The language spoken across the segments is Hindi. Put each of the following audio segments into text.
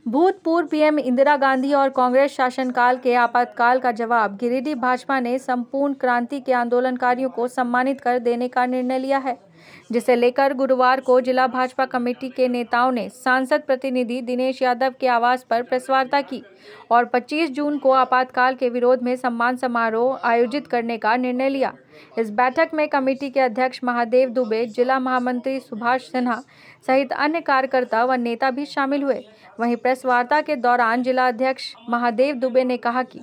भूतपूर्व पीएम इंदिरा गांधी और कांग्रेस शासनकाल के आपातकाल का जवाब गिरिडीह भाजपा ने संपूर्ण क्रांति के आंदोलनकारियों को सम्मानित कर देने का निर्णय लिया है, जिसे लेकर गुरुवार को जिला भाजपा कमेटी के नेताओं ने सांसद प्रतिनिधि दिनेश यादव के आवास पर प्रेस वार्ता की और 25 जून को आपातकाल के विरोध में सम्मान समारोह आयोजित करने का निर्णय लिया। इस बैठक में कमेटी के अध्यक्ष महादेव दुबे, जिला महामंत्री सुभाष सिन्हा सहित अन्य कार्यकर्ता व नेता भी शामिल हुए। वहीं प्रेस वार्ता के दौरान जिला अध्यक्ष महादेव दुबे ने कहा कि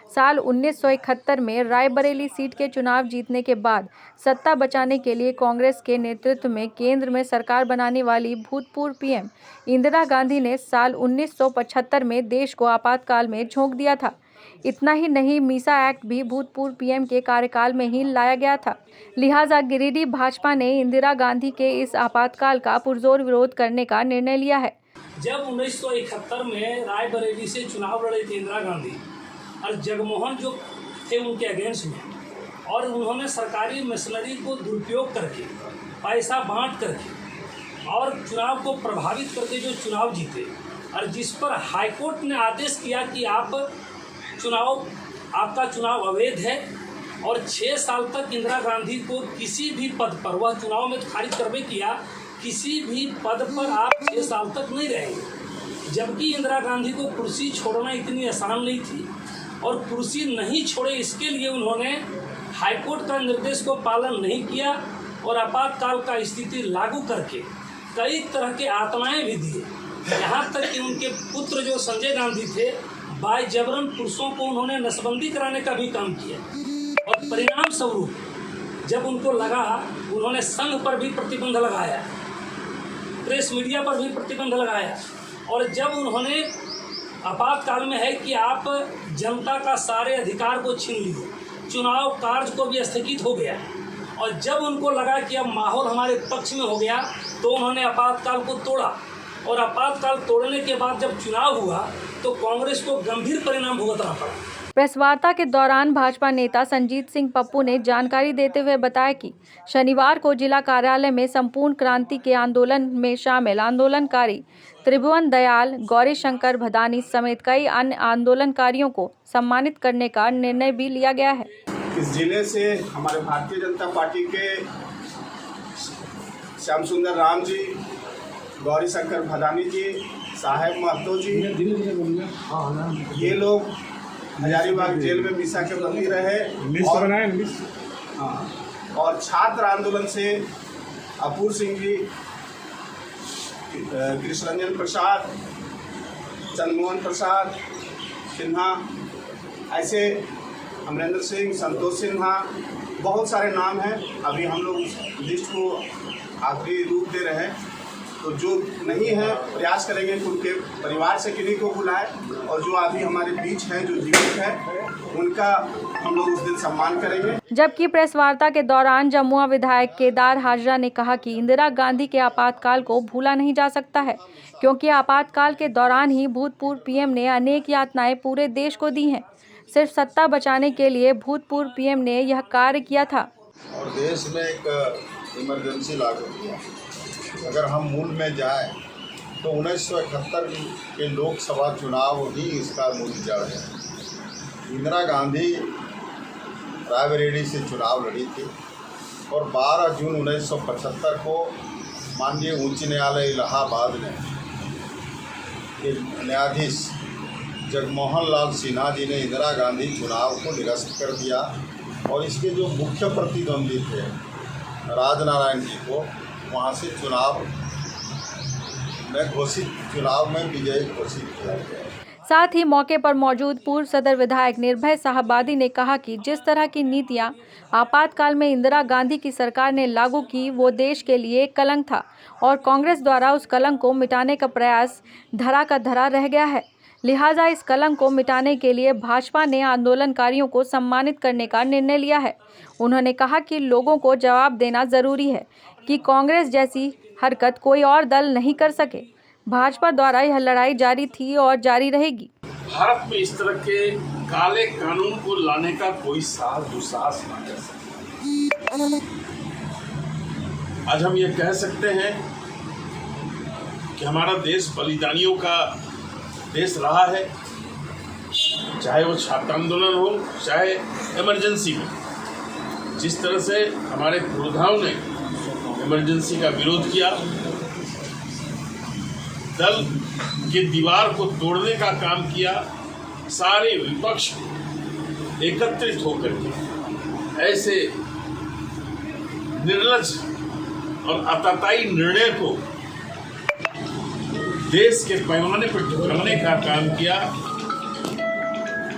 साल 1971 में रायबरेली सीट के चुनाव जीतने के बाद सत्ता बचाने के लिए कांग्रेस के नेतृत्व में केंद्र में सरकार बनाने वाली भूतपूर्व पीएम इंदिरा गांधी ने साल 1975 में देश को आपातकाल में झोंक दिया था। इतना ही नहीं, मीसा एक्ट भी भूतपूर्व पीएम के कार्यकाल में ही लाया गया था। लिहाजा गिरिडीह भाजपा ने इंदिरा गांधी के इस आपातकाल का पुरजोर विरोध करने का निर्णय लिया है। जब 1971 में रायबरेली से चुनाव लड़े थे इंदिरा गांधी और जगमोहन जो थे उनके अगेंस्ट में, और उन्होंने सरकारी मशीनरी को दुरुपयोग करके, पैसा बांट करके और चुनाव को प्रभावित करके जो चुनाव जीते, और जिस पर हाईकोर्ट ने आदेश किया कि आपका चुनाव अवैध है और 6 साल तक इंदिरा गांधी को किसी भी पद पर, वह चुनाव में खारिज करवे किया, किसी भी पद पर आप 6 साल तक नहीं रहेंगे। जबकि इंदिरा गांधी को कुर्सी छोड़ना इतनी आसान नहीं थी और कुर्सी नहीं छोड़े, इसके लिए उन्होंने हाईकोर्ट का निर्देश को पालन नहीं किया और आपातकाल का स्थिति लागू करके कई तरह के आत्माएं भी दिए। यहाँ तक कि उनके पुत्र जो संजय गांधी थे, बाय जबरन पुरुषों को उन्होंने नसबंदी कराने का भी काम किया और परिणाम स्वरूप जब उनको लगा, उन्होंने संघ पर भी प्रतिबंध लगाया, प्रेस मीडिया पर भी प्रतिबंध लगाया, और जब उन्होंने आपातकाल में है कि आप जनता का सारे अधिकार को छीन लिए, चुनाव कार्य को भी स्थगित हो गया, और जब उनको लगा कि अब माहौल हमारे पक्ष में हो गया तो उन्होंने आपातकाल को तोड़ा, और आपातकाल तोड़ने के बाद जब चुनाव हुआ तो कांग्रेस को गंभीर परिणाम भुगतना पड़ा। प्रेस वार्ता के दौरान भाजपा नेता संजीत सिंह पप्पू ने जानकारी देते हुए बताया कि शनिवार को जिला कार्यालय में संपूर्ण क्रांति के आंदोलन में शामिल आंदोलनकारी त्रिभुवन दयाल, गौरी शंकर भदानी समेत कई अन्य आंदोलनकारियों को सम्मानित करने का निर्णय भी लिया गया है। इस जिले से हमारे भारतीय जनता पार्टी के श्याम सुंदर राम जी, गौरी शंकर भदानी जी, साहेब महतो जी, ये लोग हजारीबाग जेल में मीसा के बंदी रहे, और छात्र आंदोलन से अपूर्व सिंह जी, कृष्णरंजन प्रसाद, चंद्रमोहन प्रसाद सिन्हा, ऐसे अमरेंद्र सिंह, संतोष सिन्हा, बहुत सारे नाम हैं। अभी हम लोग उस लिस्ट को आखिरी रूप दे रहे हैं, तो जो नहीं है प्रयास करेंगे कि उनके परिवार से किन्हीं को बुलाएं, और जो अभी हमारे बीच हैं, जो जीवित है, उनका हम लोग उस दिन सम्मान करेंगे। जबकि प्रेस वार्ता के दौरान जमुआ विधायक केदार हाजरा ने कहा कि इंदिरा गांधी के आपातकाल को भूला नहीं जा सकता है, क्योंकि आपातकाल के दौरान ही भूतपूर्व पीएम ने अनेक यातनाएं पूरे देश को दी हैं। सिर्फ सत्ता बचाने के लिए भूतपूर्व पीएम ने यह कार्य किया था। और देश में एक इमरजेंसी लागू किया। अगर हम मूल में जाएं तो 1971 के लोकसभा चुनाव ही इसका मूल जड़ है। इंदिरा गांधी रायबरेली से चुनाव लड़ी थी और 12 जून 1975 को माननीय उच्च न्यायालय इलाहाबाद ने न्यायाधीश जगमोहन लाल सिन्हा जी ने इंदिरा गांधी चुनाव को निरस्त कर दिया, और इसके जो मुख्य प्रतिद्वंदी थे राजनारायण जी को वहाँ से चुनाव में विजयी घोषित किया गया। साथ ही मौके पर मौजूद पूर्व सदर विधायक निर्भय साहबादी ने कहा कि जिस तरह की नीतियां आपातकाल में इंदिरा गांधी की सरकार ने लागू की, वो देश के लिए एक कलंक था और कांग्रेस द्वारा उस कलंक को मिटाने का प्रयास धरा का धरा रह गया है। लिहाजा इस कलंक को मिटाने के लिए भाजपा ने आंदोलनकारियों को सम्मानित करने का निर्णय लिया है। उन्होंने कहा कि लोगों को जवाब देना जरूरी है कि कांग्रेस जैसी हरकत कोई और दल नहीं कर सके। भाजपा द्वारा यह लड़ाई जारी थी और जारी रहेगी। भारत में इस तरह के काले कानून को लाने का कोई साहस दुस्साहस न कर सके। आज हम ये कह सकते हैं कि हमारा देश बलिदानियों का देश रहा है, चाहे वो छात्र आंदोलन हो, चाहे इमरजेंसी में। जिस तरह से हमारे पुरोधाओं ने इमरजेंसी का विरोध किया, दल की दीवार को तोड़ने का काम किया, सारे विपक्ष एकत्रित होकर के ऐसे निर्लज और आतताई निर्णय को देश के पैमाने पर ठुकराने का काम किया,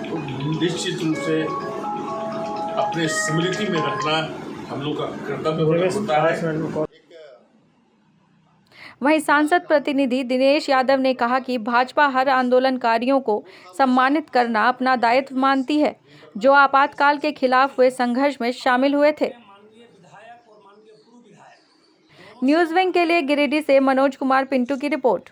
तो निश्चित रूप से अपने स्मृति में रखना हम लोग का कर्तव्य होता है। वहीं सांसद प्रतिनिधि दिनेश यादव ने कहा कि भाजपा हर आंदोलनकारियों को सम्मानित करना अपना दायित्व मानती है, जो आपातकाल के खिलाफ हुए संघर्ष में शामिल हुए थे। न्यूज़ विंग के लिए गिरिडीह से मनोज कुमार पिंटू की रिपोर्ट।